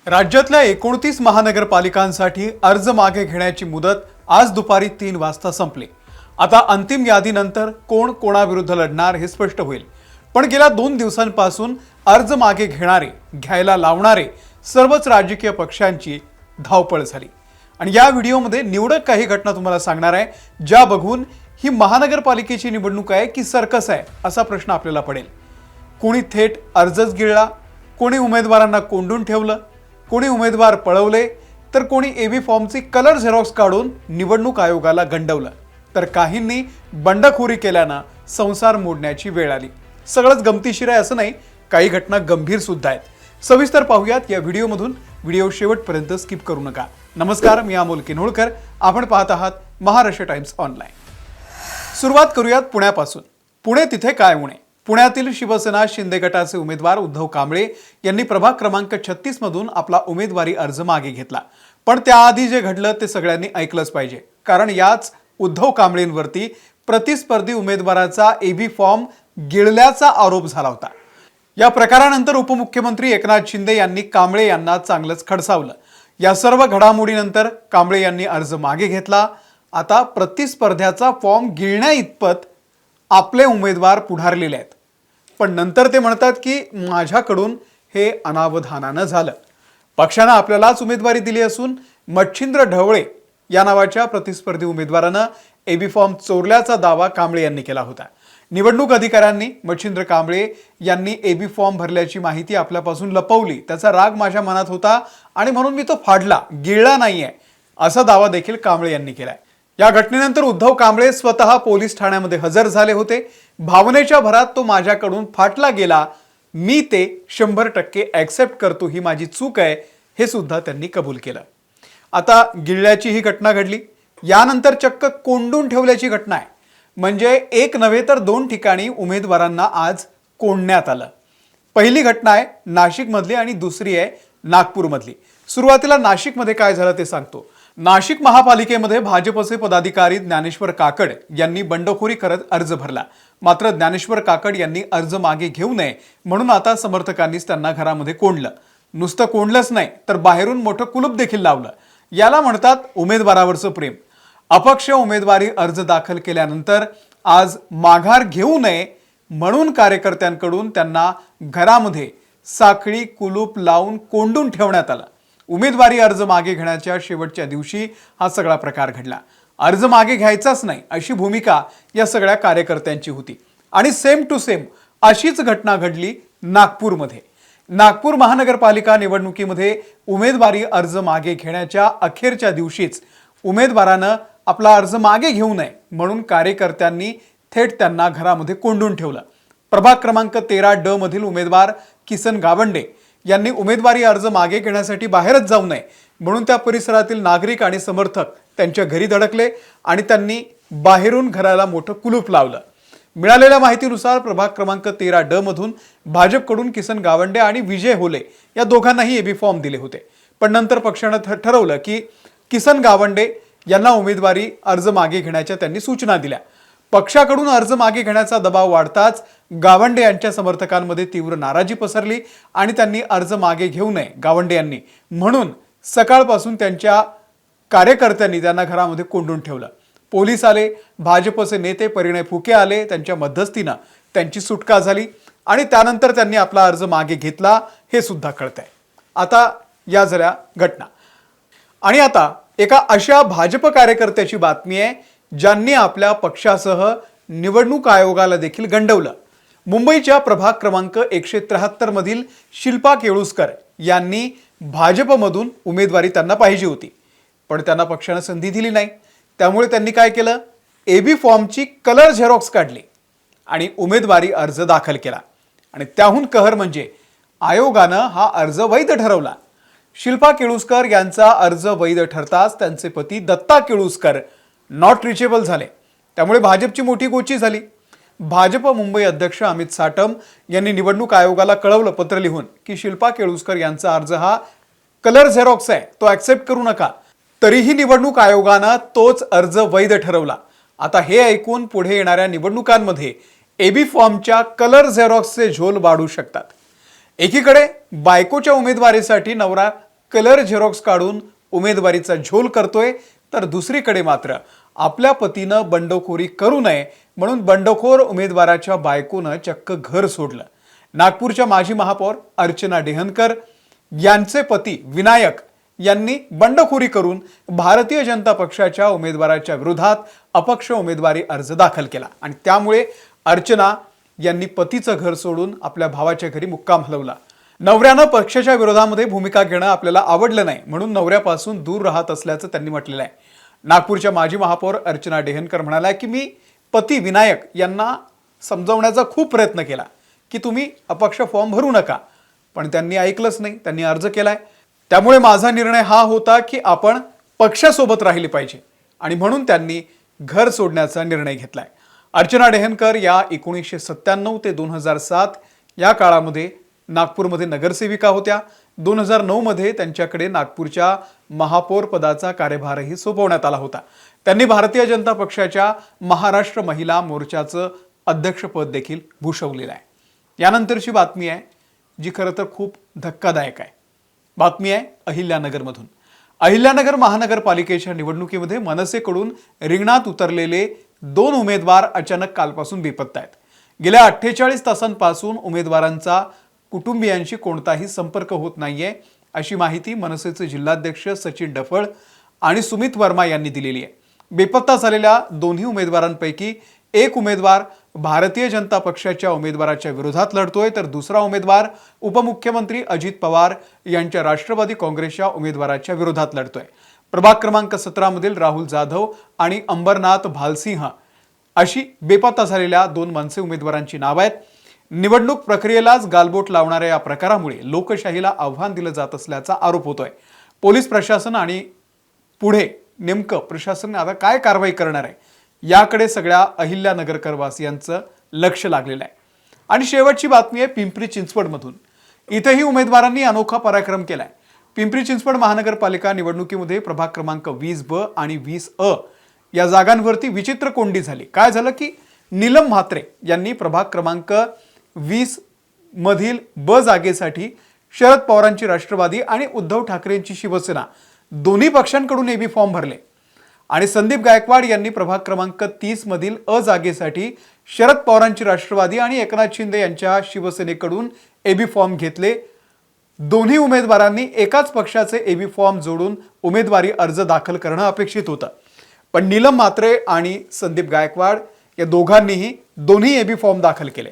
राज्यातल्या 29 महानगरपालिकांसाठी अर्ज मागे घेण्याची मुदत आज दुपारी 3 वाजता संपली। आता अंतिम यादीनंतर कोण कोणाविरुद्ध लढणार हे स्पष्ट होईल। पण गेल्या 2 दिवसांपासून अर्ज मागे घेणारे, घ्यायला लावणारे सर्वच राजकीय पक्षांची धावपळ झाली। आणि या व्हिडिओमध्ये निवडक काही घटना तुम्हाला सांगणार आहे, ज्या बघून ही महानगरपालिकेची निवडणूक आहे की सर्कस आहे असा प्रश्न आपल्याला पडेल। कोणी थेट अर्जच गिळला, कोणी उमेदवारांना कोंडून ठेवलं, कोणी उमेदवार पळवले, तर कोणी एबी फॉर्मची कलर झेरॉक्स काढून निवडणूक आयोगाला गंडवलं, तर काहींनी बंडखोरी केल्यानं संसार मोडण्याची वेळ आली। सगळंच गमतीशीर आहे असं नाही, काही घटना गंभीर सुद्धा आहेत। सविस्तर पाहूयात या व्हिडिओमधून। व्हिडिओ शेवटपर्यंत स्किप करू नका। नमस्कार, मी अमोल किन्होळकर, आपण पाहत आहात महाराष्ट्र टाइम्स ऑनलाइन। सुरुवात करूयात पुण्यापासून। पुणे तिथे काय उणे। पुण्यातील शिवसेना शिंदे गटाचे उमेदवार उद्धव कांबळे यांनी प्रभाग क्रमांक 36 मधून आपला उमेदवारी अर्ज मागे घेतला। पण त्याआधी जे घडलं ते सगळ्यांनी ऐकलंच पाहिजे, कारण याच उद्धव कांबळेंवरती प्रतिस्पर्धी उमेदवाराचा एबी फॉर्म गिळल्याचा आरोप झाला होता। या प्रकारानंतर उपमुख्यमंत्री एकनाथ शिंदे यांनी कांबळे यांना चांगलंच खडसावलं। या सर्व घडामोडीनंतर कांबळे यांनी अर्ज मागे घेतला। आता प्रतिस्पर्ध्याचा फॉर्म गिळण्या इतपत आपले उमेदवार पुढारलेले आहेत। पण नंतर ते म्हणतात की माझ्याकडून हे अनावधानानं झालं। पक्षानं आपल्यालाच उमेदवारी दिली असून मच्छिंद्र ढवळे या नावाच्या प्रतिस्पर्धी उमेदवारानं एबी फॉर्म चोरल्याचा दावा कांबळे यांनी केला होता। निवडणूक अधिकाऱ्यांनी मच्छिंद्र कांबळे यांनी एबी फॉर्म भरल्याची माहिती आपल्यापासून लपवली, त्याचा राग माझ्या मनात होता आणि म्हणून मी तो फाडला, गिळला नाहीये असा दावा देखील कांबळे यांनी केलाय। या घटनेनंतर उद्धव कांबळे स्वतः पोलीस ठाण्यामध्ये हजर झाले होते। भावनेच्या भरात तो माझ्याकडून फाटला गेला, मी ते 100% ॲक्सेप्ट करतो, ही माझी चूक आहे, हे सुद्धा त्यांनी कबूल केलं। आता गिळल्याची ही घटना घडली, यानंतर चक्क कोंडून ठेवल्याची घटना आहे। म्हणजे एक नव्हे तर 2 ठिकाणी उमेदवारांना आज कोंडण्यात आलं। पहिली घटना आहे नाशिकमधली आणि दुसरी आहे नागपूरमधली। सुरुवातीला नाशिकमध्ये काय झालं ते सांगतो। नाशिक महापालिकेमध्ये भाजपचे पदाधिकारी ज्ञानेश्वर काकड यांनी बंडखोरी करत अर्ज भरला। मात्र ज्ञानेश्वर काकड यांनी अर्ज मागे घेऊ नये म्हणून आता समर्थकांनीच त्यांना घरामध्ये कोंडलं। नुसतं कोंडलंच नाही तर बाहेरून मोठं कुलूप देखील लावलं। याला म्हणतात उमेदवारावरचं प्रेम। अपक्ष उमेदवारी अर्ज दाखल केल्यानंतर आज माघार घेऊ नये म्हणून कार्यकर्त्यांकडून त्यांना घरामध्ये साखळी कुलूप लावून कोंडून ठेवण्यात आलं। उमेदवारी अर्ज मागे घेण्याच्या शेवटच्या दिवशी हा सगळा प्रकार घडला। अर्ज मागे घ्यायचाच नाही अशी भूमिका या सगळ्या कार्यकर्त्यांची होती आणि सेम टू सेम अशीच घटना घडली नागपूरमध्ये। नागपूर महानगरपालिका निवडणुकीमध्ये उमेदवारी अर्ज मागे घेण्याच्या अखेरच्या दिवशीच उमेदवारानं आपला अर्ज मागे घेऊ नये म्हणून कार्यकर्त्यांनी थेट त्यांना घरामध्ये कोंडून ठेवलं। प्रभाग क्रमांक 13 ड मधील उमेदवार किसन गावंडे यांनी उमेदवारी अर्ज मागे घेण्यासाठी बाहेरच जाऊ नये म्हणून त्या परिसरातील नागरिक आणि समर्थक त्यांच्या घरी धडकले आणि त्यांनी बाहेरून घराला मोठं कुलूप लावलं। मिळालेल्या माहितीनुसार प्रभाग क्रमांक 13 ड मधून भाजपकडून किसन गावंडे आणि विजय होले या दोघांनाही एबी फॉर्म दिले होते। पण नंतर पक्षानं ठरवलं की किसन गावंडे यांना उमेदवारी अर्ज मागे घेण्याच्या त्यांनी सूचना दिल्या। पक्षाकडून अर्ज मागे घेण्याचा दबाव वाढताच गावंडे यांच्या समर्थकांमध्ये तीव्र नाराजी पसरली आणि त्यांनी अर्ज मागे घेऊ नये गावंडे यांनी म्हणून सकाळपासून त्यांच्या कार्यकर्त्यांनी त्यांना घरामध्ये कोंडून ठेवलं। पोलीस आले, भाजपचे नेते परिणय फुके आले, त्यांच्या मध्यस्थीनं त्यांची सुटका झाली आणि त्यानंतर त्यांनी आपला अर्ज मागे घेतला हे सुद्धा कळतंय। आता या झाल्या घटना आणि आता एका अशा भाजप कार्यकर्त्याची बातमी आहे ज्यांनी आपल्या पक्षासह निवडणूक आयोगाला देखील गंडवलं। मुंबईच्या प्रभाग क्रमांक 173 मधील शिल्पा केळुस्कर यांनी भाजपमधून उमेदवारी त्यांना पाहिजे होती, पण त्यांना पक्षाने संधी दिली नाही। त्यामुळे त्यांनी काय केलं, एबी फॉर्मची कलर झेरॉक्स काढली आणि उमेदवारी अर्ज दाखल केला। आणि त्याहून कहर म्हणजे आयोगानं हा अर्ज वैध ठरवला। शिल्पा केळुस्कर यांचा अर्ज वैध ठरताच त्यांचे पती दत्ता केळुस्कर नॉट रिचेबल झाले। त्यामुळे भाजपची मोठी गोची झाली। भाजप मुंबई अध्यक्ष अमित साटम यांनी निवडणूक आयोगाला कळवलं पत्र लिहून की शिल्पा केळुस्कर यांचा अर्ज हा कलर झेरॉक्स आहे, तो ॲक्सेप्ट करू नका। तरीही निवडणूक आयोगानं तोच अर्ज वैध ठरवला। आता हे ऐकून पुढे येणाऱ्या निवडणुकांमध्ये एबी फॉर्मच्या कलर झेरॉक्सचे झोल वाढू शकतात। एकीकडे बायकोच्या उमेदवारीसाठी नवरा कलर झेरॉक्स काढून उमेदवारीचा झोल करतोय, तर दुसरीकडे मात्र आपल्या पतीनं बंडखोरी करू नये म्हणून बंडखोर उमेदवाराच्या बायकोनं चक्क घर सोडलं. नागपूरच्या माजी महापौर अर्चना डेहनकर यांचे पती विनायक यांनी बंडखोरी करून भारतीय जनता पक्षाच्या उमेदवाराच्या विरोधात अपक्ष उमेदवारी अर्ज दाखल केला आणि त्यामुळे अर्चना यांनी पतीचं घर सोडून आपल्या भावाच्या घरी मुक्काम हलवला. नवऱ्यानं पक्षाच्या विरोधामध्ये भूमिका घेणं आपल्याला आवडलं नाही म्हणून नवऱ्यापासून दूर राहत असल्याचं त्यांनी म्हटलेलं आहे. नागपूरच्या माजी महापौर अर्चना डेहनकर म्हणाल्या की मी पती विनायक यांना समजावण्याचा खूप प्रयत्न केला की तुम्ही अपक्ष फॉर्म भरू नका, पण त्यांनी ऐकलंच नाही. त्यांनी अर्ज केलाय. त्यामुळे माझा निर्णय हा होता की आपण पक्षासोबत राहिले पाहिजे आणि म्हणून त्यांनी घर सोडण्याचा निर्णय घेतलाय. अर्चना डेहनकर या 1997 ते 2007 या काळामध्ये नागपूरमध्ये नगरसेविका होत्या. 2009 मध्ये त्यांच्याकडे नागपूरच्या महापौर पदाचा कार्यभारही सोपवण्यात आला होता. त्यांनी भारतीय जनता पक्षाच्या महाराष्ट्र महिला मोर्चाचं अध्यक्षपद देखील भूषवलेलं आहे. यानंतरची बातमी आहे जी खरं तर खूप धक्कादायक आहे. बातमी आहे अहिल्यानगरमधून. अहिल्यानगर महानगरपालिकेच्या निवडणुकीमध्ये मनसेकडून रिंगणात उतरलेले 2 उमेदवार अचानक कालपासून बेपत्ता आहेत. गेल्या 48 तासांपासून उमेदवारांचा कुटुंबियांशी कोणताही संपर्क होत नाहीये अशी माहिती मनसेचे जिल्हाध्यक्ष सचिन डफळ आणि सुमित वर्मा यांनी दिलेली आहे. बेपत्ता झालेल्या दोन्ही उमेदवारांपैकी एक उमेदवार भारतीय जनता पक्षाच्या उमेदवाराच्या विरोधात लढतोय, तर दुसरा उमेदवार उपमुख्यमंत्री अजित पवार यांच्या राष्ट्रवादी काँग्रेसच्या उमेदवाराच्या विरोधात लढतोय. प्रभाग क्रमांक 17 मधील राहुल जाधव आणि अंबरनाथ भालसिंह अशी बेपत्ता झालेल्या 2 मनसे उमेदवारांची नावं आहेत. निवडणूक प्रक्रियेलाच गालबोट लावणाऱ्या या प्रकारामुळे लोकशाहीला आव्हान दिलं जात असल्याचा आरोप होतोय. पोलीस प्रशासन आणि पुढे नेमकं प्रशासन आता काय कारवाई करणार आहे याकडे सगळ्या अहिल्यानगरकर वासियांचं लक्ष लागलेलं आहे. आणि शेवटची बातमी आहे पिंपरी चिंचवडमधून. इथेही उमेदवारांनी अनोखा पराक्रम केलाय. पिंपरी चिंचवड महानगरपालिका निवडणुकीमध्ये प्रभाग क्रमांक 20B आणि 20A या जागांवरती विचित्र कोंडी झाली. काय झालं की नीलम म्हात्रे यांनी प्रभाग क्रमांक 20 मधील ब जागेसाठी शरद पवारांची राष्ट्रवादी आणि उद्धव ठाकरेंची शिवसेना दोन्ही पक्षांकडून एबी फॉर्म भरले आणि संदीप गायकवाड यांनी प्रभाग क्रमांक 30 मधील अ जागेसाठी शरद पवारांची राष्ट्रवादी आणि एकनाथ शिंदे यांच्या शिवसेनेकडून एबी फॉर्म घेतले. दोन्ही उमेदवारांनी एकाच पक्षाचे एबी फॉर्म जोडून उमेदवारी अर्ज दाखल करणं अपेक्षित होतं, पण नीलम म्हात्रे आणि संदीप गायकवाड या दोघांनीही दोन्ही एबी फॉर्म दाखल केले.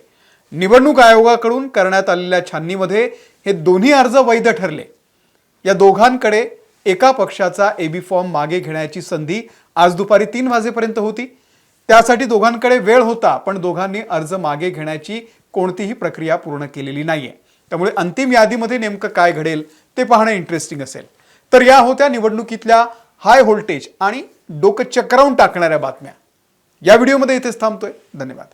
निवडणूक आयोगाकडून करण्यात आलेल्या छाननीमध्ये हे दोन्ही अर्ज वैध ठरले. या दोघांकडे एका पक्षाचा एबी फॉर्म मागे घेण्याची संधी आज दुपारी 3 वाजेपर्यंत होती. त्यासाठी दोघांकडे वेळ होता, पण दोघांनी अर्ज मागे घेण्याची कोणतीही प्रक्रिया पूर्ण केलेली नाहीये. त्यामुळे अंतिम यादीमध्ये नेमकं काय घडेल ते पाहणं इंटरेस्टिंग असेल. तर या होत्या निवडणुकीतल्या हाय व्होल्टेज आणि डोकं चक्रावून टाकणाऱ्या बातम्या. या व्हिडिओमध्ये इथेच थांबतोय. धन्यवाद.